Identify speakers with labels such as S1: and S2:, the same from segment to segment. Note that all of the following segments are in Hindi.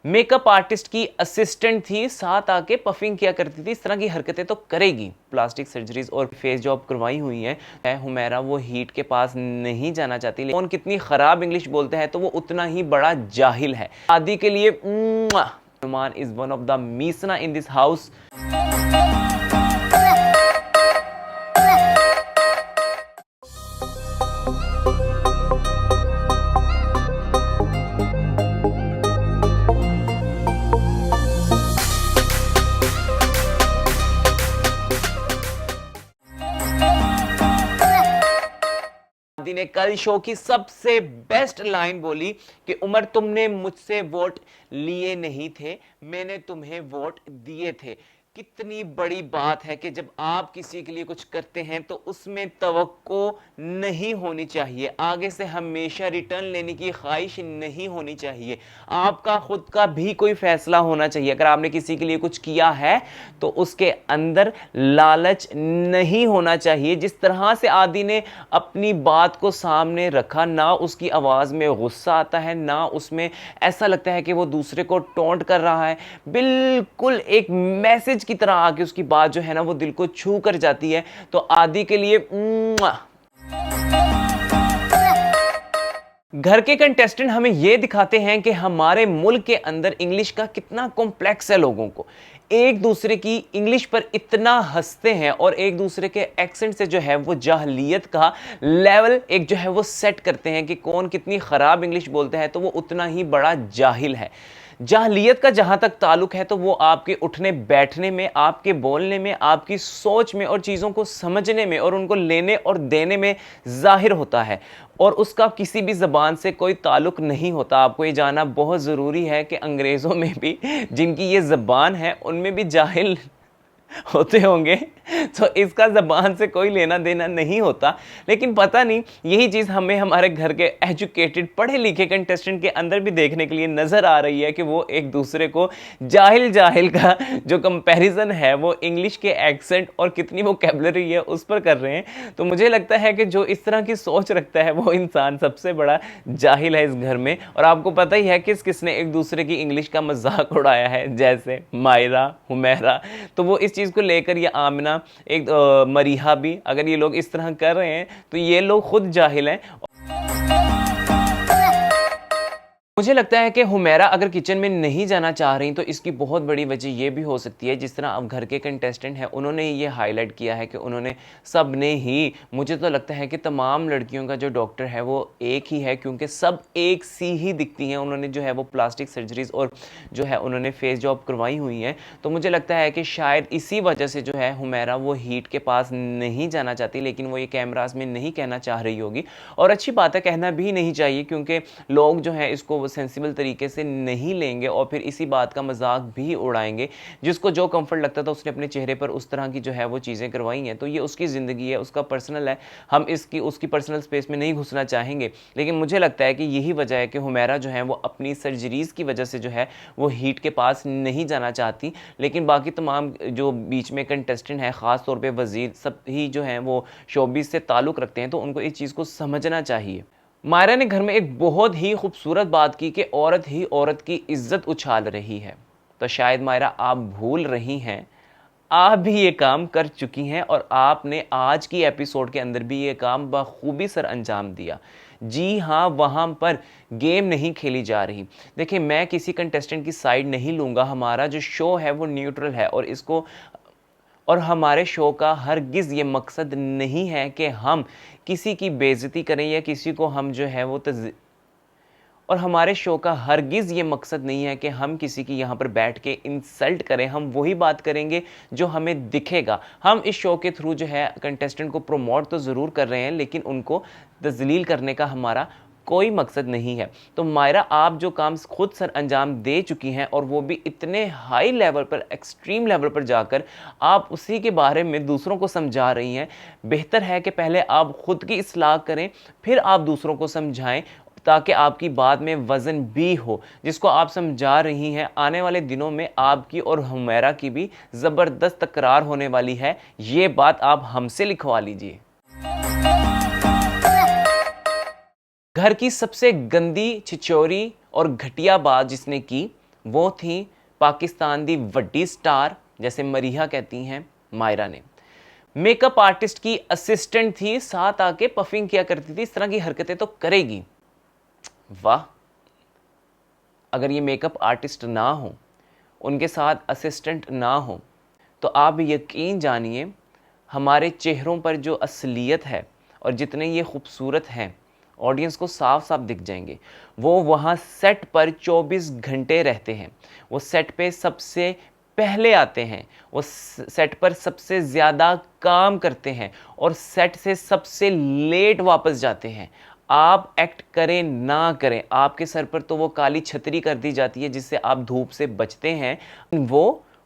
S1: मेकअप आर्टिस्ट की असिस्टेंट थी, साथ आके पफिंग किया करती थी। इस तरह की हरकतें तो करेगी। प्लास्टिक सर्जरीज और फेस जॉब करवाई हुई हैं। हुमैरा वो हीट के पास नहीं जाना चाहती। कौन कितनी खराब इंग्लिश बोलते हैं तो वो उतना ही बड़ा जाहिल है। आदि के लिए Numan is one of the मीसना इन दिस हाउस। ने कल शो की सबसे बेस्ट लाइन बोली कि उमर तुमने मुझसे वोट लिए नहीं थे, मैंने तुम्हें वोट दिए थे। कितनी बड़ी बात है कि जब आप किसी के लिए कुछ करते हैं तो उसमें तवक्को नहीं होनी चाहिए, आगे से हमेशा रिटर्न लेने की ख्वाहिश नहीं होनी चाहिए। आपका खुद का भी कोई फैसला होना चाहिए। अगर आपने किसी के लिए कुछ किया है तो उसके अंदर लालच नहीं होना चाहिए। जिस तरह से आदि ने अपनी बात को सामने रखा, ना उसकी आवाज में गुस्सा आता है, ना उसमें ऐसा लगता है कि वो दूसरे को टोंट कर रहा है। बिल्कुल एक मैसेज की तरह आके उसकी बात जो है ना वो दिल को छू कर जाती है। तो आदि के लिए घर के कंटेस्टेंट हमें यह दिखाते हैं कि हमारे मुल्क के अंदर इंग्लिश का कितना कॉम्प्लेक्स है। लोगों को एक दूसरे की इंग्लिश पर इतना हंसते हैं और एक दूसरे के एक्सेंट से जो है वो जाहलियत का लेवल एक जो है वो सेट करते हैं कि कौन कितनी खराब इंग्लिश बोलते हैं तो वो उतना ही बड़ा जाहिल है। जाहलियत का जहां तक ताल्लुक है तो वो आपके उठने बैठने में, आपके बोलने में, आपकी सोच में और चीज़ों को समझने में और उनको लेने और देने में जाहिर होता है। और उसका किसी भी ज़बान से कोई ताल्लुक नहीं होता। आपको ये जानना बहुत ज़रूरी है कि अंग्रेज़ों में भी जिनकी ये ज़बान है उनमें भी जाहिल होते होंगे, तो इसका ज़बान से कोई लेना देना नहीं होता। लेकिन पता नहीं यही चीज़ हमें हमारे घर के एजुकेटेड पढ़े लिखे कंटेस्टेंट के अंदर भी देखने के लिए नज़र आ रही है कि वो एक दूसरे को जाहिल जाहिल का जो कंपैरिजन है वो इंग्लिश के एक्सेंट और कितनी वोकैबुलरी है उस पर कर रहे हैं। तो मुझे लगता है कि जो इस तरह की सोच रखता है वो इंसान सबसे बड़ा जाहिल है इस घर में। और आपको पता ही है किस किसने एक दूसरे की इंग्लिश का मजाक उड़ाया है, जैसे मायरा, हुमैरा। तो वो इस चीज़ को लेकर, ये आमिना, एक मरीहा भी, अगर ये लोग इस तरह कर रहे हैं तो ये लोग खुद जाहिल हैं। मुझे लगता है कि हुमैरा अगर किचन में नहीं जाना चाह रही तो इसकी बहुत बड़ी वजह यह भी हो सकती है, जिस तरह अब घर के कंटेस्टेंट हैं उन्होंने ये हाईलाइट किया है कि उन्होंने सब ने ही, मुझे तो लगता है कि तमाम लड़कियों का जो डॉक्टर है वो एक ही है, क्योंकि सब एक सी ही दिखती हैं। उन्होंने जो है वो प्लास्टिक सर्जरीज और जो है उन्होंने फेस जॉब करवाई हुई हैं। तो मुझे लगता है कि शायद इसी वजह से जो है हुमैरा वो हीट के पास नहीं जाना चाहती, लेकिन वो ये कैमरास में नहीं कहना चाह रही होगी। और अच्छी बात है, कहना भी नहीं चाहिए, क्योंकि लोग जो है इसको सेंसिबल तरीके से नहीं लेंगे और फिर इसी बात का मजाक भी उड़ाएंगे। जिसको जो कंफर्ट लगता था उसने अपने चेहरे पर उस तरह की जो है वो चीज़ें करवाई हैं। तो ये उसकी ज़िंदगी है, उसका पर्सनल है, हम उसकी पर्सनल स्पेस में नहीं घुसना चाहेंगे। लेकिन मुझे लगता है कि यही वजह है कि हुमैरा जो है वो अपनी सर्जरीज़ की वजह से जो है वो हीट के पास नहीं जाना चाहती। लेकिन बाकी तमाम जो बीच में कंटेस्टेंट हैं, ख़ास तौर पर वज़ीर, सब ही जो हैं वो शोबिज़ से ताल्लुक़ रखते हैं, तो उनको इस चीज़ को समझना चाहिए। मायरा ने घर में एक बहुत ही खूबसूरत बात की कि औरत ही औरत की इज्जत उछाल रही है। तो शायद मायरा आप भूल रही हैं, आप भी ये काम कर चुकी हैं और आपने आज की एपिसोड के अंदर भी ये काम बखूबी सर अंजाम दिया। जी हाँ, वहाँ पर गेम नहीं खेली जा रही। देखिए, मैं किसी कंटेस्टेंट की साइड नहीं लूँगा। हमारा जो शो है वो न्यूट्रल है और हमारे शो का हरगिज़ ये मकसद नहीं है कि हम किसी की बेइज्जती करें या किसी को हम जो है वो और हमारे शो का हरगिज़ ये मकसद नहीं है कि हम किसी की यहाँ पर बैठ के इंसल्ट करें। हम वही बात करेंगे जो हमें दिखेगा। हम इस शो के थ्रू जो है कंटेस्टेंट को प्रमोट तो ज़रूर कर रहे हैं, लेकिन उनको तज़लील करने का हमारा कोई मकसद नहीं है। तो मायरा, आप जो काम खुद सर अंजाम दे चुकी हैं और वो भी इतने हाई लेवल पर, एक्सट्रीम लेवल पर जाकर आप उसी के बारे में दूसरों को समझा रही हैं। बेहतर है कि पहले आप खुद की इस्लाह करें, फिर आप दूसरों को समझाएं, ताकि आपकी बात में वज़न भी हो। जिसको आप समझा रही हैं, आने वाले दिनों में आपकी और हुमैरा की भी ज़बरदस्त तकरार होने वाली है। ये बात आप हमसे लिखवा लीजिए। घर की सबसे गंदी, छिचोरी और घटिया बात जिसने की वो थी पाकिस्तान दी वड्डी स्टार, जैसे मरीहा कहती हैं, मायरा ने। मेकअप आर्टिस्ट की असिस्टेंट थी, साथ आके पफिंग किया करती थी, इस तरह की हरकतें तो करेगी। वाह, अगर ये मेकअप आर्टिस्ट ना हो, उनके साथ असिस्टेंट ना हो, तो आप यकीन जानिए हमारे चेहरों पर जो असलियत है और जितने ये खूबसूरत हैं, ऑडियंस को साफ साफ दिख जाएंगे। वो वहाँ सेट पर 24 घंटे रहते हैं, वो सेट पे सबसे पहले आते हैं, वो सेट पर सबसे ज़्यादा काम करते हैं और सेट से सबसे लेट वापस जाते हैं। आप एक्ट करें ना करें, आपके सर पर तो वो काली छतरी कर दी जाती है जिससे आप धूप से बचते हैं।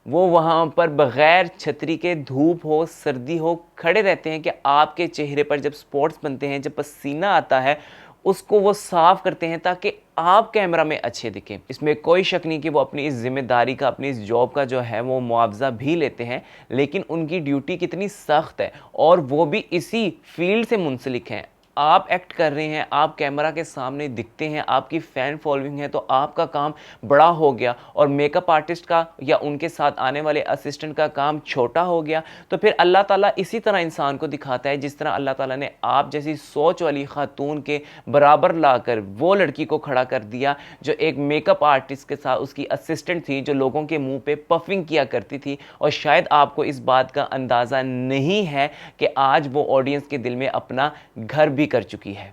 S1: वो वहाँ पर बग़ैर छतरी के, धूप हो सर्दी हो, खड़े रहते हैं कि आपके चेहरे पर जब स्पॉट्स बनते हैं, जब पसीना आता है, उसको वो साफ़ करते हैं ताकि आप कैमरा में अच्छे दिखें। इसमें कोई शक नहीं कि वो अपनी इस ज़िम्मेदारी का, अपनी इस जॉब का जो है वो मुआवजा भी लेते हैं, लेकिन उनकी ड्यूटी कितनी सख्त है और वो भी इसी फील्ड से मुंसलिक हैं। आप एक्ट कर रहे हैं, आप कैमरा के सामने दिखते हैं, आपकी फ़ैन फॉलोइंग है, तो आपका काम बड़ा हो गया और मेकअप आर्टिस्ट का या उनके साथ आने वाले असिस्टेंट का काम छोटा हो गया। तो फिर अल्लाह ताला इसी तरह इंसान को दिखाता है, जिस तरह अल्लाह ताला ने आप जैसी सोच वाली खातून के बराबर लाकर वो लड़की को खड़ा कर दिया जो एक मेकअप आर्टिस्ट के साथ उसकी असिस्टेंट थी, जो लोगों के मुंह पे पफिंग किया करती थी। और शायद आपको इस बात का अंदाज़ा नहीं है कि आज वो ऑडियंस के दिल में अपना घर भी कर चुकी है।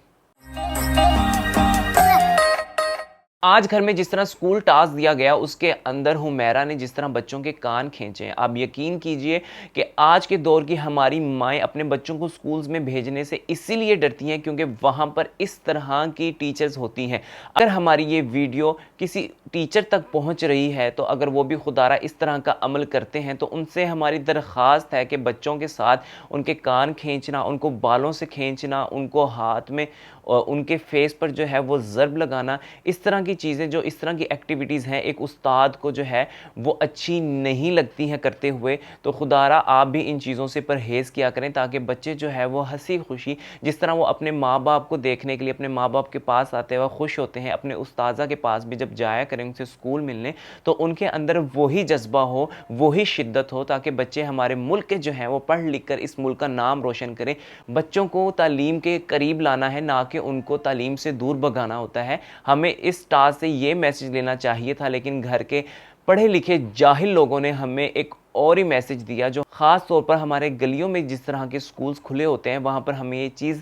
S1: आज घर में जिस तरह स्कूल टास्क दिया गया, उसके अंदर हुमैरा ने जिस तरह बच्चों के कान खींचे हैं, आप यकीन कीजिए कि आज के दौर की हमारी माएँ अपने बच्चों को स्कूल्स में भेजने से इसीलिए डरती हैं क्योंकि वहाँ पर इस तरह की टीचर्स होती हैं। अगर हमारी ये वीडियो किसी टीचर तक पहुँच रही है, तो अगर वो भी खुदारा इस तरह का अमल करते हैं, तो उनसे हमारी दरख्वास्त है कि बच्चों के साथ उनके कान खींचना, उनको बालों से खींचना, उनको हाथ में और उनके फेस पर जो है वो ज़र्ब लगाना, इस तरह की चीज़ें, जो इस तरह की एक्टिविटीज़ हैं, एक उस्ताद को जो है वो अच्छी नहीं लगती हैं करते हुए। तो खुदारा आप भी इन चीज़ों से परहेज़ किया करें ताकि बच्चे जो है वो हंसी खुशी, जिस तरह वो अपने माँ बाप को देखने के लिए अपने माँ बाप के पास आते हुए खुश होते हैं, अपने उस्ताज़ा के पास भी जब जाया करें उनसे स्कूल मिलने, तो उनके अंदर वही जज्बा हो, वही शिद्दत हो, ताकि बच्चे हमारे मुल्क के जो हैं वो पढ़ लिख कर इस मुल्क का नाम रोशन करें। बच्चों को तालीम के करीब लाना है, ना कि उनको तालीम से दूर भगाना होता है। हमें इस टास्क से ये मैसेज लेना चाहिए था, लेकिन घर के पढ़े लिखे जाहिल लोगों ने हमें एक और ही मैसेज दिया, जो ख़ास तौर पर हमारे गलियों में जिस तरह के स्कूल्स खुले होते हैं, वहाँ पर हमें ये चीज़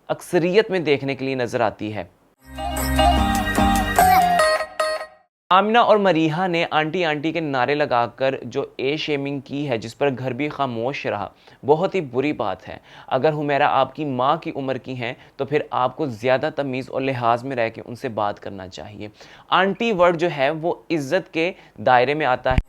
S1: अक्सरियत में देखने के लिए नज़र आती है। आमिना और मरीहा ने आंटी आंटी के नारे लगाकर जो ए शेमिंग की है, जिस पर घर भी खामोश रहा, बहुत ही बुरी बात है। अगर हुमैरा आपकी माँ की उम्र की हैं, तो फिर आपको ज़्यादा तमीज़ और लिहाज में रह के उनसे बात करना चाहिए। आंटी वर्ड जो है वो इज़्ज़त के दायरे में आता है।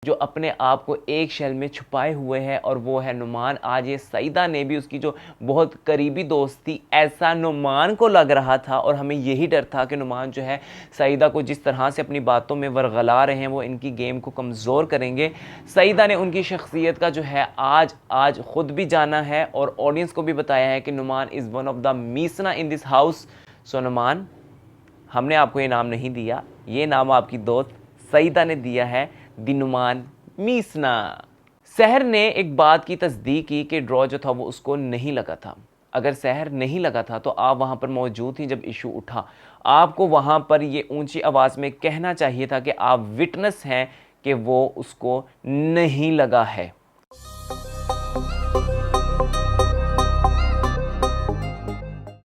S1: जो अपने आप को एक शेल में छुपाए हुए है, और वो है नुमान। आज ये सईदा ने भी, उसकी जो बहुत करीबी दोस्त थी, ऐसा नुमान को लग रहा था और हमें यही डर था कि नुमान जो है सईदा को जिस तरह से अपनी बातों में वरगला रहे हैं, वो इनकी गेम को कमज़ोर करेंगे। सईदा ने उनकी शख्सियत का जो है आज ख़ुद भी जाना है और ऑडियंस को भी बताया है कि Numan is one of the मीसना in this house. So Numan, हमने आपको ये नाम नहीं दिया, ये नाम आपकी दोस्त सईदा ने दिया है, दिनुमान मीसना। सहर ने एक बात की तस्दीक की कि ड्रॉ जो था वो उसको नहीं लगा था। अगर सहर नहीं लगा था तो आप वहाँ पर मौजूद थी जब इशू उठा। आपको वहाँ पर ये ऊंची आवाज़ में कहना चाहिए था कि आप विटनेस हैं कि वो उसको नहीं लगा है।